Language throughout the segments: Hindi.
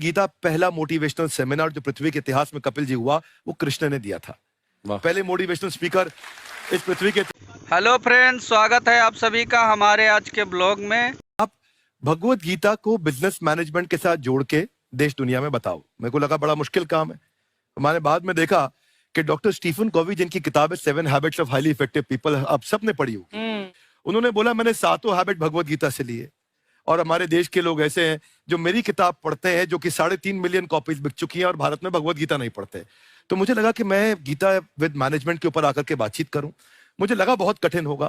क्योंकि गीता पहला मोटिवेशनल सेमिनार जो पृथ्वी के इतिहास में कपिल जी हुआ वो कृष्ण ने दिया था। पहले मोटिवेशनल स्पीकर इस पृथ्वी के। हेलो फ्रेंड्स, स्वागत है आप सभी का हमारे आज के ब्लॉग में। आप भगवत गीता को बिजनेस मैनेजमेंट के साथ जोड़ के देश दुनिया में बताओ। मेरे को लगा बड़ा मुश्किल काम है। हमारे बाद में देखा कि डॉक्टर स्टीफन कोवी जिनकी किताब है 7 habits of highly effective people, आप सबने पढ़ी होगी। उन्होंने बोला मैंने 7 हैबिट भगवत गीता से लिए। और हमारे देश के लोग ऐसे हैं जो मेरी किताब पढ़ते हैं, जो कि 3.5 मिलियन कॉपीज बिक चुकी हैं, और भारत में भगवत गीता नहीं पढ़ते। तो मुझे लगा कि मैं गीता विद मैनेजमेंट के ऊपर आकर के बातचीत करूं। मुझे लगा बहुत कठिन होगा,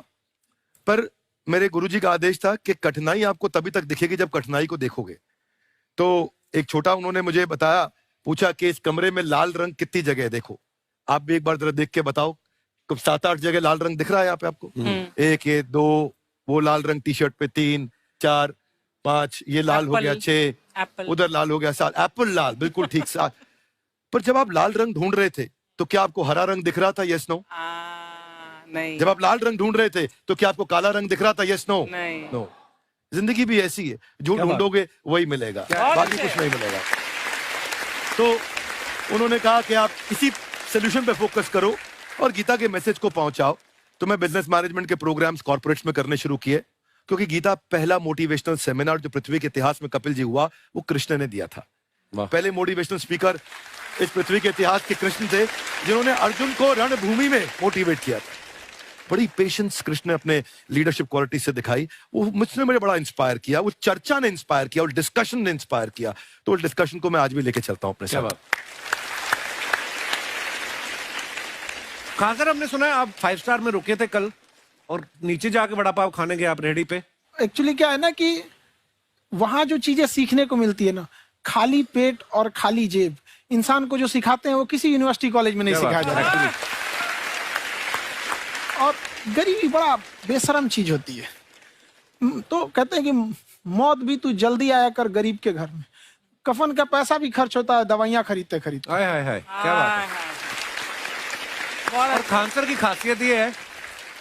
पर मेरे गुरुजी का आदेश था कि कठिनाई आपको तभी तक दिखेगी जब कठिनाई को देखोगे। तो एक छोटा उन्होंने मुझे बताया, पूछा कि इस कमरे में लाल रंग कितनी जगह है, देखो आप भी एक बार जरा देख के बताओ। 7-8 जगह लाल रंग दिख रहा है यहाँ पे आपको? 1 ये 2 वो लाल रंग टी शर्ट पे, 3 4 5 ये लाल हो गया, 6 उधर लाल हो गया, 7 एप्पल लाल, बिल्कुल ठीक 7। पर जब आप लाल रंग ढूंढ रहे थे तो क्या आपको हरा रंग दिख रहा था? Yes no? नहीं। जब आप लाल रंग ढूंढ रहे थे तो क्या आपको काला रंग दिख रहा था? Yes no? नहीं। नो। जिंदगी भी ऐसी है, जो ढूंढोगे वही मिलेगा, बाकी कुछ नहीं मिलेगा। तो उन्होंने कहा कि आप इसी सोल्यूशन पे फोकस करो और गीता के मैसेज को पहुंचाओ। तो मैं बिजनेस मैनेजमेंट के प्रोग्राम्स कॉर्पोरेट्स में करने शुरू किए, क्योंकि गीता पहला मोटिवेशनल सेमिनार जो पृथ्वी के इतिहास में कपिल जी हुआ वो कृष्ण ने दिया था। पहले मोटिवेशनल स्पीकर इस पृथ्वी के इतिहास के कृष्ण थे, जिन्होंने अर्जुन को रणभूमि में मोटिवेट किया था। बड़ी पेशेंस कृष्ण ने अपने लीडरशिप क्वालिटी से दिखाई। वो मुझसे मुझे बड़ा इंस्पायर किया, वो चर्चा ने इंस्पायर किया, और डिस्कशन ने इंस्पायर किया। तो उस डिस्कशन को मैं आज भी लेके चलता हूं अपने साथ। कहाँ सर, हमने सुना है आप 5 स्टार में रुके थे कल और नीचे जाके वड़ा पाव खाने गए आप रेहड़ी पे। एक्चुअली क्या है ना कि वहां जो चीजें सीखने को मिलती है ना, खाली पेट और खाली जेब इंसान को जो सिखाते हैं वो किसी यूनिवर्सिटी कॉलेज में नहीं सिखाया जाता। और गरीबी बड़ा बेशरम चीज होती है। तो कहते हैं कि मौत भी तू जल्दी आया कर गरीब के घर में। कफन का पैसा भी खर्च होता है दवाइयां खरीदते खरीदते। हाय हाय हाय, क्या बात है। और खान सर की खासियत ये है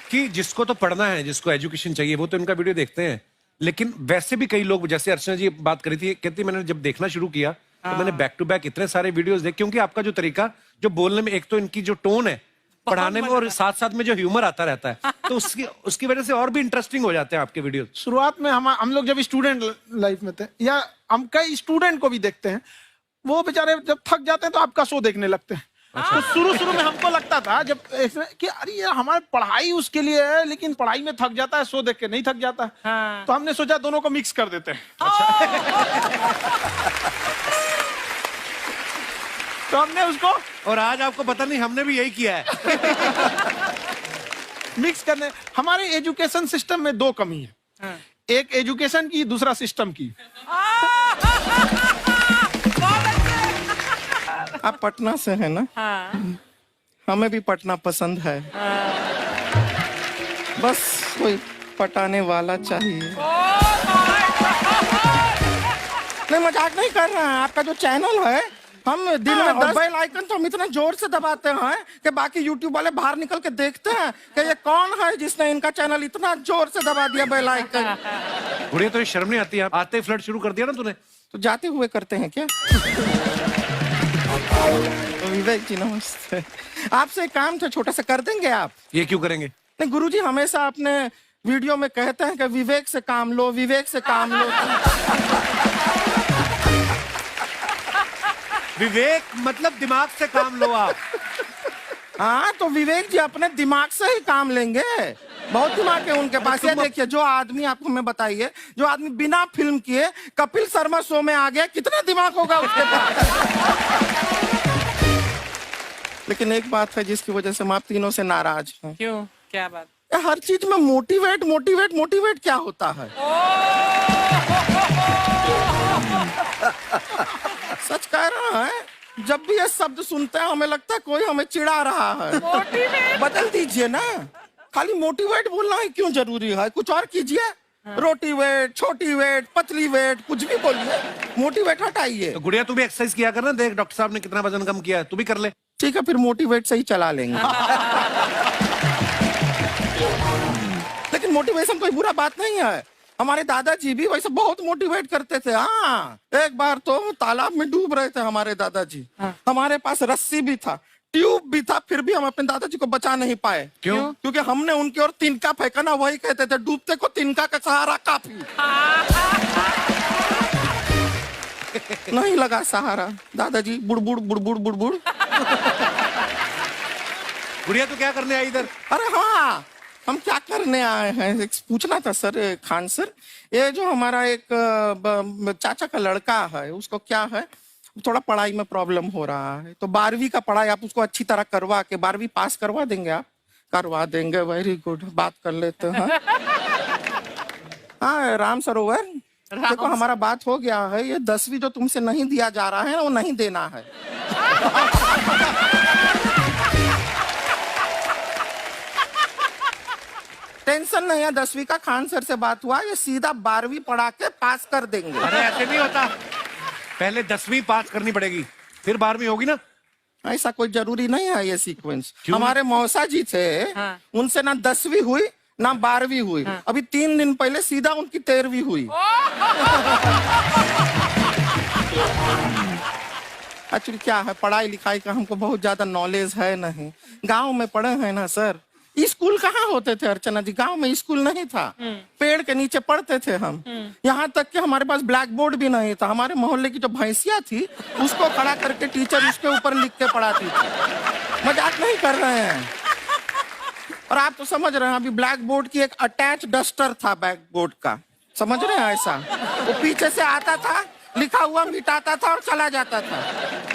कि जिसको तो पढ़ना है, जिसको एजुकेशन चाहिए, वो तो इनका वीडियो देखते हैं। लेकिन वैसे भी कई लोग, जैसे अर्चना जी बात करी थी, कहती मैंने जब देखना शुरू किया तो मैंने बैक टू बैक इतने सारे वीडियोस देखे, क्योंकि आपका जो तरीका जो बोलने में, एक तो इनकी जो टोन है पढ़ाने में, और साथ साथ में जो ह्यूमर आता रहता है, तो उसकी वजह से और भी इंटरेस्टिंग हो जाते हैं आपके वीडियो। शुरुआत में हम लोग जब स्टूडेंट लाइफ में थे, या हम कई स्टूडेंट को भी देखते हैं, वो बेचारे जब थक जाते हैं तो आपका शो देखने लगते हैं। तो शुरू में हमको लगता था जब कि अरे ये हमारी पढ़ाई उसके लिए है, लेकिन पढ़ाई में थक जाता है, शो देख के नहीं थक जाता। हाँ। तो हमने सोचा दोनों को मिक्स कर देते हैं। तो हमने उसको, और आज आपको पता नहीं हमने भी यही किया है। मिक्स करने। हमारे एजुकेशन सिस्टम में 2 कमी है। हाँ। एक एजुकेशन की, दूसरा सिस्टम की। आप पटना से है ना? हाँ। हमें भी पटना पसंद है। हाँ। बस कोई पटाने वाला चाहिए। नहीं, मजाक नहीं कर रहे हैं। आपका जो चैनल है, हम दिन में 10 बेल आइकन तो हम इतना जोर से दबाते हैं कि बाकी यूट्यूब वाले बाहर निकल के देखते हैं कि ये कौन है जिसने इनका चैनल इतना जोर से दबा दिया बेल आइकन। बुढ़िया, तो ये शर्म नहीं आती है? आते ही फ्लर्ट शुरू कर दिया ना तूने। तो जाते हुए करते हैं क्या? विवेक जी नमस्ते। आपसे एक काम था छोटा सा, कर देंगे आप? ये क्यों करेंगे? नहीं, गुरुजी हमेशा अपने वीडियो में कहते हैं कि विवेक से काम लो, विवेक से काम लो। विवेक मतलब दिमाग से काम लो आप। हाँ, तो विवेक जी अपने दिमाग से ही काम लेंगे। बहुत दिमाग है उनके पास। ये देखिए, जो आदमी, आप हमें बताइए, जो आदमी बिना फिल्म किए कपिल शर्मा शो में आ गया, कितना दिमाग होगा उसके पास। लेकिन एक बात है जिसकी वजह से हम आप तीनों से नाराज हैं। क्यों? क्या बात? हर चीज में मोटिवेट मोटिवेट मोटिवेट क्या होता है? सच कह रहा है, जब भी ये शब्द सुनते हैं हमें लगता है कोई हमें चिढ़ा रहा है। बदल दीजिए ना, खाली मोटिवेट बोलना ही क्यों जरूरी है? कुछ और कीजिए। रोटी वेट, छोटी वेट, पतली वेट, कुछ भी बोलिए, मोटिवेट हटाइए। तो गुड़िया, तू भी एक्सरसाइज किया कर ना। देख डॉक्टर साहब ने कितना वजन कम किया है, तू भी कर ले। ठीक है, फिर मोटिवेट से ही चला लेंगे। लेकिन मोटिवेशन कोई बुरा बात नहीं है। हमारे दादाजी भी वैसे बहुत मोटिवेट करते थे। हाँ, एक बार तो तालाब में डूब रहे थे हमारे दादाजी। हमारे पास रस्सी भी था, ट्यूब भी था, फिर भी हम अपने दादाजी को बचा नहीं पाए। क्यों? क्योंकि हमने उनकी ओर तिनका फेंका ना, वही कहते थे डूबते को तिनका का सहारा काफी। नहीं लगा सहारा, दादाजी बुड़बुड़ बुड़बुड़ बुड़बुड़। गुड़िया तो क्या करने आई इधर? अरे हाँ, हम क्या करने आए हैं एक पूछना था सर, खान सर। ये जो हमारा एक चाचा का लड़का है, उसको क्या है, थोड़ा पढ़ाई में प्रॉब्लम हो रहा है, तो 12वीं का पढ़ाई आप उसको अच्छी तरह करवा के 12वीं पास करवा देंगे आप? करवा देंगे, वेरी गुड, बात कर लेते हैं। हाँ राम सरोवर, देखो हमारा बात हो गया है, ये 10वीं जो तुमसे नहीं दिया जा रहा है वो नहीं देना है। टेंशन नहीं है, 10वीं का खान सर से बात हुआ, ये सीधा 12वीं पढ़ा के पास कर देंगे। अरे ऐसे नहीं होता, पहले 10वीं पास करनी पड़ेगी, फिर 12वीं होगी ना। ऐसा कोई जरूरी नहीं है ये सीक्वेंस। क्यों? हमारे मौसा जी थे, उनसे ना 10वीं हुई ना 12वीं हुई, अभी 3 दिन पहले सीधा उनकी 13वीं हुई। एक्चुअली क्या है, पढ़ाई लिखाई का हमको बहुत ज्यादा नॉलेज है नहीं, गांव में पढ़े हैं ना सर। स्कूल कहाँ होते थे अर्चना जी, गांव में स्कूल नहीं था, पेड़ के नीचे पढ़ते थे हम। यहाँ तक कि हमारे पास ब्लैक बोर्ड भी नहीं था, हमारे मोहल्ले की जो भैंसिया थी उसको खड़ा करके टीचर उसके ऊपर लिख के पढ़ाती थी। मजाक नहीं कर रहे हैं। और आप तो समझ रहे हैं, अभी ब्लैक बोर्ड की एक अटैच डस्टर था बैक बोर्ड का, समझ रहे हैं ऐसा, वो पीछे से आता था, लिखा हुआ मिटाता था और चला जाता था।